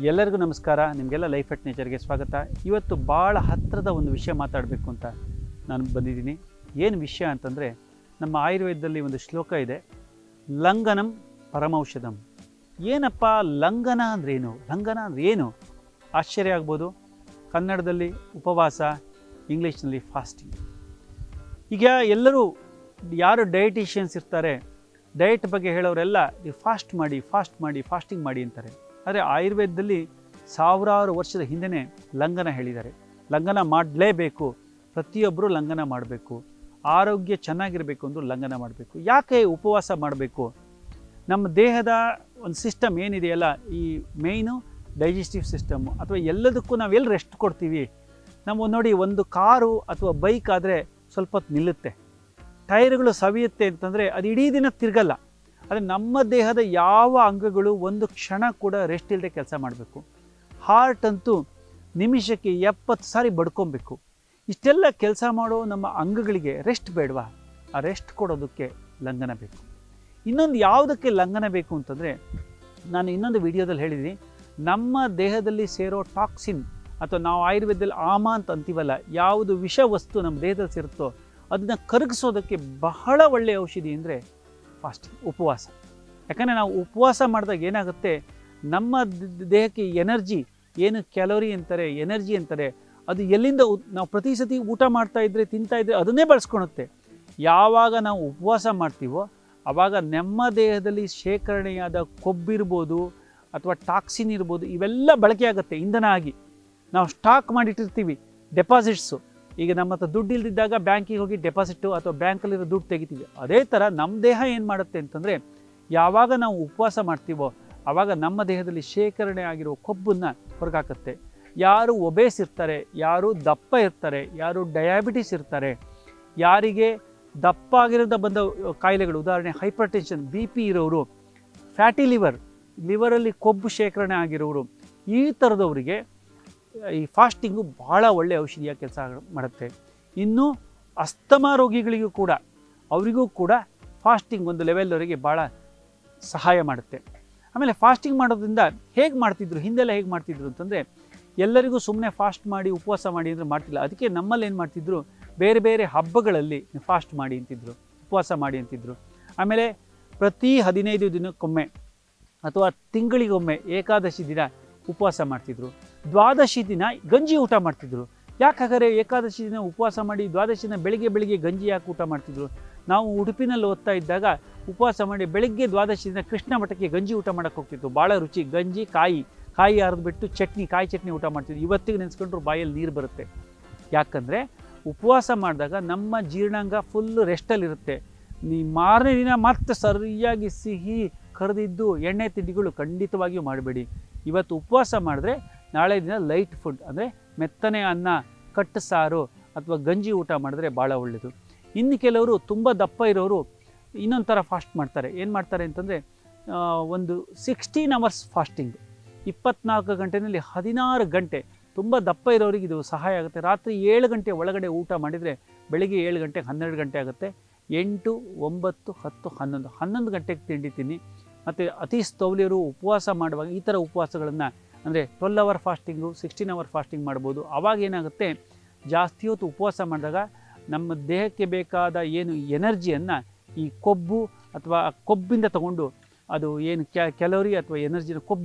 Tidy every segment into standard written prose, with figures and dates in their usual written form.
ಎಲ್ಲರಿಗೂ ನಮಸ್ಕಾರ. ನಿಮಗೆಲ್ಲ ಲೈಫ್ ಎಟ್ ನೇಚರ್ಗೆ ಸ್ವಾಗತ. ಇವತ್ತು ಭಾಳ ಹತ್ತಿರದ ಒಂದು ವಿಷಯ ಮಾತಾಡಬೇಕು ಅಂತ ನಾನು ಬಂದಿದ್ದೀನಿ. ಏನು ವಿಷಯ ಅಂತಂದರೆ, ನಮ್ಮ ಆಯುರ್ವೇದದಲ್ಲಿ ಒಂದು ಶ್ಲೋಕ ಇದೆ, ಲಂಘನಂ ಪರಮೌಷಧಂ. ಏನಪ್ಪ ಲಂಘನ ಅಂದ್ರೇನು? ಲಂಘನ ಅಂದ್ರೆ ಏನು? ಆಶ್ಚರ್ಯ ಆಗ್ಬೋದು. ಕನ್ನಡದಲ್ಲಿ ಉಪವಾಸ, ಇಂಗ್ಲೀಷ್ನಲ್ಲಿ ಫಾಸ್ಟಿಂಗ್. ಈಗ ಎಲ್ಲರೂ ಯಾರು ಡಯಟಿಷಿಯನ್ಸ್ ಇರ್ತಾರೆ, ಡಯಟ್ ಬಗ್ಗೆ ಹೇಳೋರೆಲ್ಲ ನೀವು ಫಾಸ್ಟಿಂಗ್ ಮಾಡಿ ಅಂತಾರೆ. ಆದರೆ ಆಯುರ್ವೇದದಲ್ಲಿ ಸಾವಿರಾರು ವರ್ಷದ ಹಿಂದೆಯೇ ಲಂಘನ ಹೇಳಿದ್ದಾರೆ. ಲಂಘನ ಮಾಡಲೇಬೇಕು, ಪ್ರತಿಯೊಬ್ಬರು ಲಂಘನ ಮಾಡಬೇಕು. ಆರೋಗ್ಯ ಚೆನ್ನಾಗಿರಬೇಕು ಅಂದರೂ ಲಂಘನ ಮಾಡಬೇಕು. ಯಾಕೆ ಉಪವಾಸ ಮಾಡಬೇಕು? ನಮ್ಮ ದೇಹದ ಒಂದು ಸಿಸ್ಟಮ್ ಏನಿದೆಯಲ್ಲ, ಈ ಮೇಯ್ನು ಡೈಜೆಸ್ಟಿವ್ ಸಿಸ್ಟಮ್ಮು ಅಥವಾ ಎಲ್ಲದಕ್ಕೂ ನಾವು ಎಲ್ಲಿ ರೆಸ್ಟ್ ಕೊಡ್ತೀವಿ. ನಾವು ನೋಡಿ, ಒಂದು ಕಾರು ಅಥವಾ ಬೈಕ್ ಆದರೆ ಸ್ವಲ್ಪ ಹೊತ್ತು ನಿಲ್ಲುತ್ತೆ, ಟೈರ್ಗಳು ಸವಿಯುತ್ತೆ ಅಂತಂದರೆ ಅದು ಇಡೀ ದಿನ ತಿರುಗಲ್ಲ. ಆದರೆ ನಮ್ಮ ದೇಹದ ಯಾವ ಅಂಗಗಳು ಒಂದು ಕ್ಷಣ ಕೂಡ ರೆಸ್ಟ್ ಇಲ್ಲದೆ ಕೆಲಸ ಮಾಡಬೇಕು. ಹಾರ್ಟ್ ಅಂತೂ ನಿಮಿಷಕ್ಕೆ 70 ಸಾರಿ ಬಡ್ಕೊಬೇಕು. ಇಷ್ಟೆಲ್ಲ ಕೆಲಸ ಮಾಡೋ ನಮ್ಮ ಅಂಗಗಳಿಗೆ ರೆಸ್ಟ್ ಬೇಡವಾ? ಆ ರೆಸ್ಟ್ ಕೊಡೋದಕ್ಕೆ ಲಂಘನ ಬೇಕು. ಇನ್ನೊಂದು ಯಾವುದಕ್ಕೆ ಲಂಘನ ಬೇಕು ಅಂತಂದರೆ, ನಾನು ಇನ್ನೊಂದು ವಿಡಿಯೋದಲ್ಲಿ ಹೇಳಿದ್ದೀನಿ, ನಮ್ಮ ದೇಹದಲ್ಲಿ ಸೇರೋ ಟಾಕ್ಸಿನ್ ಅಥವಾ ನಾವು ಆಯುರ್ವೇದದಲ್ಲಿ ಆಮ ಅಂತ ಅಂತೀವಲ್ಲ, ಯಾವುದು ವಿಷ ವಸ್ತು ನಮ್ಮ ದೇಹದಲ್ಲಿ ಸೇರುತ್ತೋ ಅದನ್ನು ಕರಗಿಸೋದಕ್ಕೆ ಬಹಳ ಒಳ್ಳೆಯ ಔಷಧಿ ಅಂದರೆ ಫಾಸ್ಟಿಂಗ್, ಉಪವಾಸ. ಯಾಕಂದರೆ ನಾವು ಉಪವಾಸ ಮಾಡಿದಾಗ ಏನಾಗುತ್ತೆ, ನಮ್ಮ ದೇಹಕ್ಕೆ ಎನರ್ಜಿ, ಏನು ಕ್ಯಾಲೋರಿ ಅಂತಾರೆ, ಎನರ್ಜಿ ಅಂತಾರೆ, ಅದು ಎಲ್ಲಿಂದ ನಾವು ಪ್ರತಿ ಸತಿ ಊಟ ತಿಂತಾ ಇದ್ದರೆ ಅದನ್ನೇ ಬಳಸ್ಕೊಳುತ್ತೆ. ಯಾವಾಗ ನಾವು ಉಪವಾಸ ಮಾಡ್ತೀವೋ ಆವಾಗ ನಮ್ಮ ದೇಹದಲ್ಲಿ ಶೇಖರಣೆಯಾದ ಕೊಬ್ಬಿರ್ಬೋದು ಅಥವಾ ಟಾಕ್ಸಿನ್ ಇರ್ಬೋದು, ಇವೆಲ್ಲ ಬಳಕೆ ಆಗುತ್ತೆ ಇಂಧನ ಆಗಿ. ನಾವು ಸ್ಟಾಕ್ ಮಾಡಿಟ್ಟಿರ್ತೀವಿ ಡೆಪಾಸಿಟ್ಸು. ಈಗ ನಮ್ಮ ಹತ್ರ ದುಡ್ಡು ಇಲ್ದಿದ್ದಾಗ ಬ್ಯಾಂಕಿಗೆ ಹೋಗಿ ಡೆಪಾಸಿಟ್ಟು ಅಥವಾ ಬ್ಯಾಂಕಲ್ಲಿರೋ ದುಡ್ಡು ತೆಗಿತೀವಿ. ಅದೇ ಥರ ನಮ್ಮ ದೇಹ ಏನು ಮಾಡುತ್ತೆ ಅಂತಂದರೆ, ಯಾವಾಗ ನಾವು ಉಪವಾಸ ಮಾಡ್ತೀವೋ ಆವಾಗ ನಮ್ಮ ದೇಹದಲ್ಲಿ ಶೇಖರಣೆ ಆಗಿರೋ ಕೊಬ್ಬನ್ನು ಹೊರಗಾಕತ್ತೆ. ಯಾರು ಒಬೇಸ್ ಇರ್ತಾರೆ, ಯಾರು ದಪ್ಪ ಇರ್ತಾರೆ, ಯಾರು ಡಯಾಬಿಟಿಸ್ ಇರ್ತಾರೆ, ಯಾರಿಗೆ ದಪ್ಪ ಆಗಿರೋದ ಬಂದ ಕಾಯಿಲೆಗಳು, ಉದಾಹರಣೆ ಹೈಪರ್ ಟೆನ್ಷನ್, BP ಇರೋರು, ಫ್ಯಾಟಿ ಲಿವರಲ್ಲಿ ಕೊಬ್ಬು ಶೇಖರಣೆ ಆಗಿರೋರು, ಈ ಥರದವರಿಗೆ ಈ ಫಾಸ್ಟಿಂಗು ಭಾಳ ಒಳ್ಳೆಯ ಔಷಧಿಯಾಗಿ ಕೆಲಸ ಮಾಡುತ್ತೆ. ಇನ್ನು ಅಸ್ತಮಾ ರೋಗಿಗಳಿಗೂ ಕೂಡ, ಅವರಿಗೂ ಕೂಡ ಫಾಸ್ಟಿಂಗ್ ಒಂದು ಲೆವೆಲ್ವರೆಗೆ ಭಾಳ ಸಹಾಯ ಮಾಡುತ್ತೆ. ಆಮೇಲೆ ಫಾಸ್ಟಿಂಗ್ ಮಾಡೋದ್ರಿಂದ ಹೇಗೆ ಮಾಡ್ತಿದ್ರು, ಹಿಂದೆಲ್ಲ ಹೇಗೆ ಮಾಡ್ತಿದ್ರು ಅಂತಂದರೆ, ಎಲ್ಲರಿಗೂ ಸುಮ್ಮನೆ ಫಾಸ್ಟ್ ಮಾಡಿ ಉಪವಾಸ ಮಾಡಿ ಅಂದರೆ ಮಾಡ್ತಿಲ್ಲ. ಅದಕ್ಕೆ ನಮ್ಮಲ್ಲಿ ಏನು ಮಾಡ್ತಿದ್ರು, ಬೇರೆ ಬೇರೆ ಹಬ್ಬಗಳಲ್ಲಿ ಫಾಸ್ಟ್ ಮಾಡಿ ಅಂತಿದ್ರು, ಉಪವಾಸ ಮಾಡಿ ಅಂತಿದ್ರು. ಆಮೇಲೆ ಪ್ರತಿ 15 ದಿನಕ್ಕೊಮ್ಮೆ ಅಥವಾ ತಿಂಗಳಿಗೊಮ್ಮೆ ಏಕಾದಶಿ ದಿನ ಉಪವಾಸ ಮಾಡ್ತಿದ್ರು. ದ್ವಾದಶಿ ದಿನ ಗಂಜಿ ಊಟ ಮಾಡ್ತಿದ್ರು. ಯಾಕಾದರೆ ಏಕಾದಶಿ ದಿನ ಉಪವಾಸ ಮಾಡಿ ದ್ವಾದಶಿ ದಿನ ಬೆಳಿಗ್ಗೆ ಗಂಜಿ ಯಾಕೆ ಊಟ ಮಾಡ್ತಿದ್ರು? ನಾವು ಉಡುಪಿನಲ್ಲಿ ಓದ್ತಾ ಇದ್ದಾಗ ಉಪವಾಸ ಮಾಡಿ ಬೆಳಗ್ಗೆ ದ್ವಾದಶಿ ದಿನ ಕೃಷ್ಣ ಮಠಕ್ಕೆ ಗಂಜಿ ಊಟ ಮಾಡೋಕ್ಕೆ ಹೋಗ್ತಿತ್ತು. ಭಾಳ ರುಚಿ, ಗಂಜಿ, ಕಾಯಿ ಅರ್ದ್ಬಿಟ್ಟು ಕಾಯಿ ಚಟ್ನಿ ಊಟ ಮಾಡ್ತಿದ್ವಿ. ಇವತ್ತಿಗೆ ನೆನೆಸ್ಕೊಂಡ್ರು ಬಾಯಲ್ಲಿ ನೀರು ಬರುತ್ತೆ. ಯಾಕಂದರೆ ಉಪವಾಸ ಮಾಡಿದಾಗ ನಮ್ಮ ಜೀರ್ಣಾಂಗ ಫುಲ್ಲು ರೆಸ್ಟಲ್ಲಿರುತ್ತೆ. ಮಾರನೇ ದಿನ ಮತ್ತೆ ಸರಿಯಾಗಿ ಸಿಹಿ ಕರೆದಿದ್ದು ಎಣ್ಣೆ ತಿಂಡಿಗಳು ಖಂಡಿತವಾಗಿಯೂ ಮಾಡಬೇಡಿ. ಇವತ್ತು ಉಪವಾಸ ಮಾಡಿದ್ರೆ ನಾಳೆ ದಿನ ಲೈಟ್ ಫುಡ್ ಅಂದರೆ ಮೆತ್ತನೆ ಅನ್ನ, ಕಟ್ಟು ಸಾರು ಅಥವಾ ಗಂಜಿ ಊಟ ಮಾಡಿದ್ರೆ ಭಾಳ ಒಳ್ಳೆಯದು. ಇನ್ನು ಕೆಲವರು ತುಂಬ ದಪ್ಪ ಇರೋರು ಇನ್ನೊಂದು ಥರ ಫಾಸ್ಟ್ ಮಾಡ್ತಾರೆ. ಏನು ಮಾಡ್ತಾರೆ ಅಂತಂದರೆ, ಒಂದು 16 ಅವರ್ಸ್ ಫಾಸ್ಟಿಂಗ್, 24 ಗಂಟೆಯಲ್ಲಿ 16 ಗಂಟೆ. ತುಂಬ ದಪ್ಪ ಇರೋರಿಗೆ ಇದು ಸಹಾಯ ಆಗುತ್ತೆ. ರಾತ್ರಿ 7 ಗಂಟೆ ಒಳಗಡೆ ಊಟ ಮಾಡಿದರೆ ಬೆಳಿಗ್ಗೆ 7 ಗಂಟೆಗೆ 12 ಗಂಟೆ ಆಗುತ್ತೆ. 8, 9, 10, 11 ಗಂಟೆಗೆ ತಿಂಡಿ ತಿನ್ನಿ. ಮತ್ತು ಅತಿ ಸ್ಥೌಲ್ಯರು ಉಪವಾಸ ಮಾಡುವಾಗ ಈ ಥರ ಉಪವಾಸಗಳನ್ನು ಅಂದರೆ 12 ಅವರ್ ಫಾಸ್ಟಿಂಗು, 16 ಅವರ್ ಫಾಸ್ಟಿಂಗ್ ಮಾಡ್ಬೋದು. ಆವಾಗ ಏನಾಗುತ್ತೆ, ಜಾಸ್ತಿ ಹೊತ್ತು ಉಪವಾಸ ಮಾಡಿದಾಗ ನಮ್ಮ ದೇಹಕ್ಕೆ ಬೇಕಾದ ಏನು ಎನರ್ಜಿಯನ್ನು ಈ ಕೊಬ್ಬು ಅಥವಾ ಕೊಬ್ಬಿಂದ ತಗೊಂಡು ಅದು ಏನು ಕ್ಯಾಲೋರಿ ಅಥವಾ ಎನರ್ಜಿನ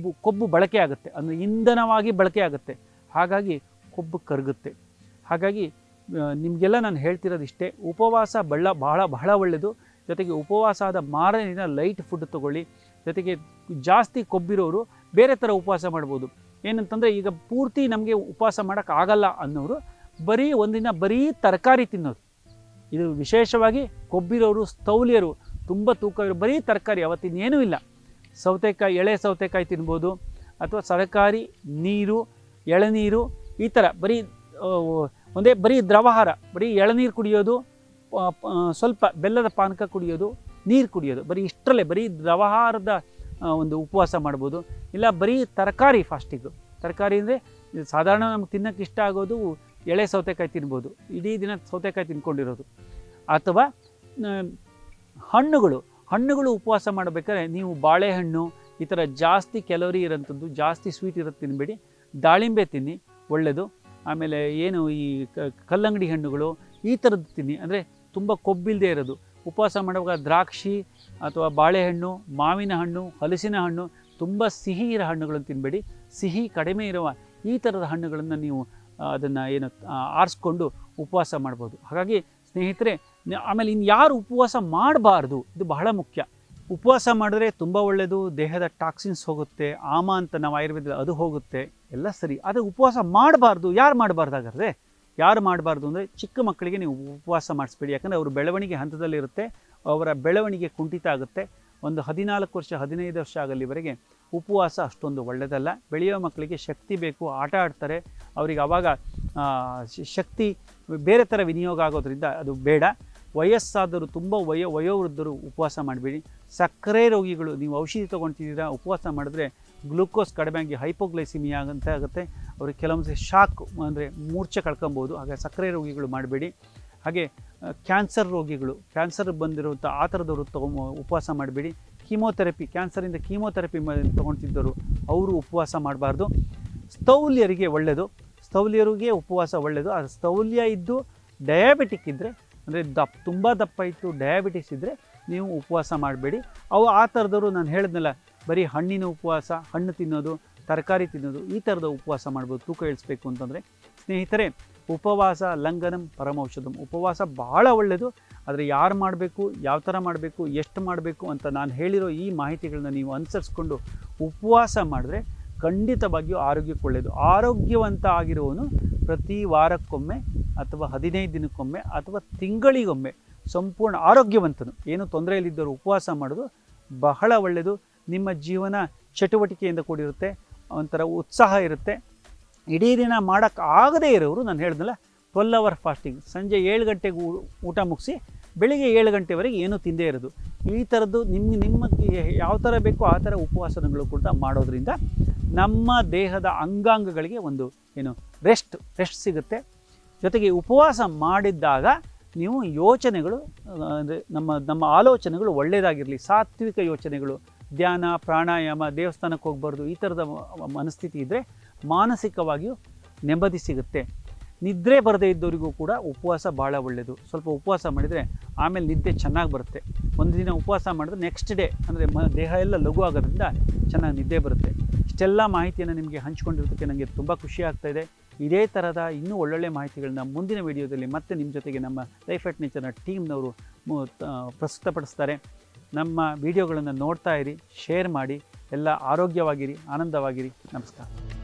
ಕೊಬ್ಬು ಬಳಕೆ ಆಗುತ್ತೆ, ಅಂದರೆ ಇಂಧನವಾಗಿ ಬಳಕೆ ಆಗುತ್ತೆ. ಹಾಗಾಗಿ ಕೊಬ್ಬು ಕರಗುತ್ತೆ. ಹಾಗಾಗಿ ನಿಮಗೆಲ್ಲ ನಾನು ಹೇಳ್ತಿರೋದು ಇಷ್ಟೇ, ಉಪವಾಸ ಬಹಳ ಒಳ್ಳೆಯದು. ಜೊತೆಗೆ ಉಪವಾಸ ಆದ ಮಾರನೇ ದಿನ ಲೈಟ್ ಫುಡ್ ತೊಗೊಳ್ಳಿ. ಜೊತೆಗೆ ಜಾಸ್ತಿ ಕೊಬ್ಬಿರೋರು ಬೇರೆ ಥರ ಉಪವಾಸ ಮಾಡ್ಬೋದು. ಏನಂತಂದರೆ, ಈಗ ಪೂರ್ತಿ ನಮಗೆ ಉಪವಾಸ ಮಾಡೋಕ್ಕಾಗಲ್ಲ ಅನ್ನೋರು ಒಂದಿನ ಬರೀ ತರಕಾರಿ ತಿನ್ನೋದು. ಇದು ವಿಶೇಷವಾಗಿ ಕೊಬ್ಬಿರೋರು, ಸ್ಥೌಲ್ಯರು, ತುಂಬ ತೂಕ ಇರೋ ಬರೀ ತರಕಾರಿ, ಅವತ್ತಿನೇನೂ ಇಲ್ಲ. ಸೌತೆಕಾಯಿ, ಎಳೆ ಸೌತೆಕಾಯಿ ತಿನ್ಬೋದು, ಅಥವಾ ತರಕಾರಿ, ನೀರು, ಎಳನೀರು, ಈ ಥರ ಬರೀ ದ್ರವಾಹಾರ, ಬರೀ ಎಳನೀರು ಕುಡಿಯೋದು, ಸ್ವಲ್ಪ ಬೆಲ್ಲದ ಪಾನಕ ಕುಡಿಯೋದು, ನೀರು ಕುಡಿಯೋದು, ಬರೀ ಇಷ್ಟರಲ್ಲೇ ಬರೀ ದ್ರವಾಹಾರದ ಒಂದು ಉಪವಾಸ ಮಾಡ್ಬೋದು. ಇಲ್ಲ ಬರೀ ತರಕಾರಿ ಫಾಸ್ಟಿಂಗು. ತರಕಾರಿ ಅಂದರೆ ಸಾಧಾರಣ ನಮ್ಗೆ ತಿನ್ನೋಕ್ಕೆ ಇಷ್ಟ ಆಗೋದು ಎಳೆ ಸೌತೆಕಾಯಿ ತಿನ್ಬೋದು, ಇಡೀ ದಿನ ಸೌತೆಕಾಯಿ ತಿನ್ಕೊಂಡಿರೋದು. ಅಥವಾ ಹಣ್ಣುಗಳು ಉಪವಾಸ ಮಾಡಬೇಕಾದ್ರೆ ನೀವು ಬಾಳೆಹಣ್ಣು, ಈ ಥರ ಜಾಸ್ತಿ ಕ್ಯಾಲೋರಿ ಇರೋಂಥದ್ದು, ಜಾಸ್ತಿ ಸ್ವೀಟ್ ಇರೋದು ತಿನ್ನಬೇಡಿ. ದಾಳಿಂಬೆ ತಿನ್ನಿ, ಒಳ್ಳೆಯದು. ಆಮೇಲೆ ಏನು ಈ ಕಲ್ಲಂಗಡಿ ಹಣ್ಣುಗಳು ಈ ಥರದ್ದು ತಿನ್ನಿ, ಅಂದರೆ ತುಂಬ ಕೊಬ್ಬಿಲ್ಲದೆ ಇರೋದು. ಉಪವಾಸ ಮಾಡುವಾಗ ದ್ರಾಕ್ಷಿ ಅಥವಾ ಬಾಳೆಹಣ್ಣು, ಮಾವಿನ ಹಣ್ಣು, ಹಲಸಿನ ಹಣ್ಣು, ತುಂಬ ಸಿಹಿ ಇರೋ ಹಣ್ಣುಗಳನ್ನು ತಿನ್ನಬೇಡಿ. ಸಿಹಿ ಕಡಿಮೆ ಇರುವ ಈ ಥರದ ಹಣ್ಣುಗಳನ್ನು ನೀವು ಅದನ್ನು ಏನು ಆರಿಸ್ಕೊಂಡು ಉಪವಾಸ ಮಾಡ್ಬೋದು. ಹಾಗಾಗಿ ಸ್ನೇಹಿತರೆ, ಆಮೇಲೆ ಇನ್ನು ಯಾರು ಉಪವಾಸ ಮಾಡಬಾರ್ದು, ಇದು ಬಹಳ ಮುಖ್ಯ. ಉಪವಾಸ ಮಾಡಿದ್ರೆ ತುಂಬ ಒಳ್ಳೆಯದು, ದೇಹದ ಟಾಕ್ಸಿನ್ಸ್ ಹೋಗುತ್ತೆ, ಆಮ ಅಂತ ನಾವು ಆಯುರ್ವೇದದಲ್ಲಿ ಅದು ಹೋಗುತ್ತೆ, ಎಲ್ಲ ಸರಿ. ಆದರೆ ಉಪವಾಸ ಮಾಡಬಾರ್ದು. ಯಾರು ಮಾಡಬಾರ್ದು ಹಾಗಾದರೆ? ಯಾರು ಮಾಡಬಾರ್ದು ಅಂದರೆ ಚಿಕ್ಕ ಮಕ್ಕಳಿಗೆ ನೀವು ಉಪವಾಸ ಮಾಡಿಸ್ಬೇಡಿ. ಯಾಕಂದರೆ ಅವರು ಬೆಳವಣಿಗೆ ಹಂತದಲ್ಲಿರುತ್ತೆ, ಅವರ ಬೆಳವಣಿಗೆ ಕುಂಠಿತ ಆಗುತ್ತೆ. ಒಂದು 14 ವರ್ಷ 15 ವರ್ಷ ಆಗಲಿವರೆಗೆ ಉಪವಾಸ ಅಷ್ಟೊಂದು ಒಳ್ಳೆಯದಲ್ಲ. ಬೆಳೆಯೋ ಮಕ್ಕಳಿಗೆ ಶಕ್ತಿ ಬೇಕು, ಆಟ ಆಡ್ತಾರೆ, ಅವರಿಗೆ ಆವಾಗ ಶಕ್ತಿ ಬೇರೆ ಥರ ವಿನಿಯೋಗ ಆಗೋದ್ರಿಂದ ಅದು ಬೇಡ. ವಯಸ್ಸಾದರೂ ತುಂಬ ವಯೋವೃದ್ಧರು ಉಪವಾಸ ಮಾಡಬೇಡಿ. ಸಕ್ಕರೆ ರೋಗಿಗಳು, ನೀವು ಔಷಧಿ ತೊಗೊಳ್ತಿದ್ದೀರಾ, ಉಪವಾಸ ಮಾಡಿದ್ರೆ ಗ್ಲೂಕೋಸ್ ಕಡಿಮೆ ಆಗಿ ಹೈಪೋಗ್ಲೈಸಿಮಿಯಾ ಅಂತ ಆಗುತ್ತೆ. ಅವ್ರಿಗೆ ಕೆಲವೊಂದು ಶಾಕ್ ಅಂದರೆ ಮೂರ್ಛೆ ಕಳ್ಕೊಬೋದು. ಹಾಗೆ ಸಕ್ಕರೆ ರೋಗಿಗಳು ಮಾಡಬೇಡಿ. ಹಾಗೆ ಕ್ಯಾನ್ಸರ್ ರೋಗಿಗಳು, ಕ್ಯಾನ್ಸರ್ ಬಂದಿರುವಂಥ ಆ ಥರದವರು ಉಪವಾಸ ಮಾಡಬೇಡಿ. ಕೀಮೋಥೆರಪಿ, ಕ್ಯಾನ್ಸರಿಂದ ಕೀಮೋಥೆರಪಿ ತೊಗೊಳ್ತಿದ್ದರು, ಅವರು ಉಪವಾಸ ಮಾಡಬಾರ್ದು. ಸ್ಥೌಲ್ಯರಿಗೆ ಒಳ್ಳೆಯದು, ಸ್ಥೌಲ್ಯರಿಗೆ ಉಪವಾಸ ಒಳ್ಳೆಯದು. ಆ ಸ್ಥೌಲ್ಯ ಇದ್ದು ಡಯಾಬಿಟಿಕ್ ಇದ್ದರೆ, ಅಂದರೆ ತುಂಬ ದಪ್ಪ ಇತ್ತು, ಡಯಾಬಿಟಿಸ್ ಇದ್ದರೆ ನೀವು ಉಪವಾಸ ಮಾಡಬೇಡಿ. ಆ ಥರದವರು ನಾನು ಹೇಳಿದ್ನಲ್ಲ, ಬರೀ ಹಣ್ಣಿನ ಉಪವಾಸ, ಹಣ್ಣು ತಿನ್ನೋದು, ತರಕಾರಿ ತಿನ್ನೋದು, ಈ ಥರದ ಉಪವಾಸ ಮಾಡ್ಬೋದು ತೂಕ ಇಳಿಸ್ಬೇಕು ಅಂತಂದರೆ. ಸ್ನೇಹಿತರೆ, ಉಪವಾಸ ಲಂಘನಂ ಪರಮೌಷಧಂ. ಉಪವಾಸ ಭಾಳ ಒಳ್ಳೆಯದು. ಆದರೆ ಯಾರು ಮಾಡಬೇಕು, ಯಾವ ಥರ ಮಾಡಬೇಕು, ಎಷ್ಟು ಮಾಡಬೇಕು ಅಂತ ನಾನು ಹೇಳಿರೋ ಈ ಮಾಹಿತಿಗಳನ್ನ ನೀವು ಅನುಸರಿಸ್ಕೊಂಡು ಉಪವಾಸ ಮಾಡಿದ್ರೆ ಖಂಡಿತವಾಗಿಯೂ ಆರೋಗ್ಯಕ್ಕೆ ಒಳ್ಳೆಯದು. ಆರೋಗ್ಯವಂತ ಆಗಿರುವವನು ಪ್ರತಿ ವಾರಕ್ಕೊಮ್ಮೆ ಅಥವಾ 15 ದಿನಕ್ಕೊಮ್ಮೆ ಅಥವಾ ತಿಂಗಳಿಗೊಮ್ಮೆ ಸಂಪೂರ್ಣ ಆರೋಗ್ಯವಂತನು, ಏನು ತೊಂದರೆಯಲ್ಲಿದ್ದರೂ ಉಪವಾಸ ಮಾಡೋದು ಬಹಳ ಒಳ್ಳೆಯದು. ನಿಮ್ಮ ಜೀವನ ಚಟುವಟಿಕೆಯಿಂದ ಕೂಡಿರುತ್ತೆ, ಒಂಥರ ಉತ್ಸಾಹ ಇರುತ್ತೆ. ಇಡೀ ದಿನ ಮಾಡೋಕ್ಕಾಗದೇ ಇರೋರು, ನಾನು ಹೇಳಿದ್ನಲ್ಲ 12 ಅವರ್ ಫಾಸ್ಟಿಂಗ್, ಸಂಜೆ 7 ಗಂಟೆಗೆ ಊಟ ಮುಗಿಸಿ ಬೆಳಿಗ್ಗೆ 7 ಗಂಟೆವರೆಗೆ ಏನೂ ತಿಂದೇ ಇರೋದು, ಈ ಥರದ್ದು ನಿಮಗೆ ಯಾವ ಥರ ಬೇಕೋ ಆ ಥರ ಉಪವಾಸಗಳು ಕೂಡ ಮಾಡೋದ್ರಿಂದ ನಮ್ಮ ದೇಹದ ಅಂಗಾಂಗಗಳಿಗೆ ಒಂದು ರೆಸ್ಟ್ ಸಿಗುತ್ತೆ. ಜೊತೆಗೆ ಉಪವಾಸ ಮಾಡಿದ್ದಾಗ ನೀವು ಯೋಚನೆಗಳು, ಅಂದರೆ ನಮ್ಮ ಆಲೋಚನೆಗಳು ಒಳ್ಳೆಯದಾಗಿರಲಿ, ಸಾತ್ವಿಕ ಯೋಚನೆಗಳು, ಧ್ಯಾನ, ಪ್ರಾಣಾಯಾಮ, ದೇವಸ್ಥಾನಕ್ಕೆ ಹೋಗ್ಬಾರ್ದು, ಈ ಥರದ ಮನಸ್ಥಿತಿ ಇದ್ದರೆ ಮಾನಸಿಕವಾಗಿಯೂ ನೆಮ್ಮದಿ ಸಿಗುತ್ತೆ. ನಿದ್ರೆ ಬರದೇ ಇದ್ದವರಿಗೂ ಕೂಡ ಉಪವಾಸ ಭಾಳ ಒಳ್ಳೆಯದು. ಸ್ವಲ್ಪ ಉಪವಾಸ ಮಾಡಿದರೆ ಆಮೇಲೆ ನಿದ್ದೆ ಚೆನ್ನಾಗಿ ಬರುತ್ತೆ. ಒಂದು ದಿನ ಉಪವಾಸ ಮಾಡಿದ್ರೆ ನೆಕ್ಸ್ಟ್ ಡೇ ಅಂದರೆ ದೇಹ ಎಲ್ಲ ಲಘು ಆಗೋದ್ರಿಂದ ಚೆನ್ನಾಗಿ ನಿದ್ದೆ ಬರುತ್ತೆ. ಇಷ್ಟೆಲ್ಲ ಮಾಹಿತಿಯನ್ನು ನಿಮಗೆ ಹಂಚ್ಕೊಂಡಿರೋದಕ್ಕೆ ನನಗೆ ತುಂಬ ಖುಷಿ ಆಗ್ತಾಯಿದೆ. ಇದೇ ಥರದ ಇನ್ನೂ ಒಳ್ಳೊಳ್ಳೆ ಮಾಹಿತಿಗಳನ್ನ ಮುಂದಿನ ವಿಡಿಯೋದಲ್ಲಿ ಮತ್ತೆ ನಿಮ್ಮ ಜೊತೆಗೆ ನಮ್ಮ ಲೈಫ್ ಅಟ್ ನೇಚರ್ನ ಟೀಮ್ನವರು ಪ್ರಸ್ತುತಪಡಿಸ್ತಾರೆ. ನಮ್ಮ ವಿಡಿಯೋಗಳನ್ನು ನೋಡ್ತಾ ಇರಿ, ಶೇರ್ ಮಾಡಿ, ಎಲ್ಲ ಆರೋಗ್ಯವಾಗಿರಿ, ಆನಂದವಾಗಿರಿ. ನಮಸ್ಕಾರ.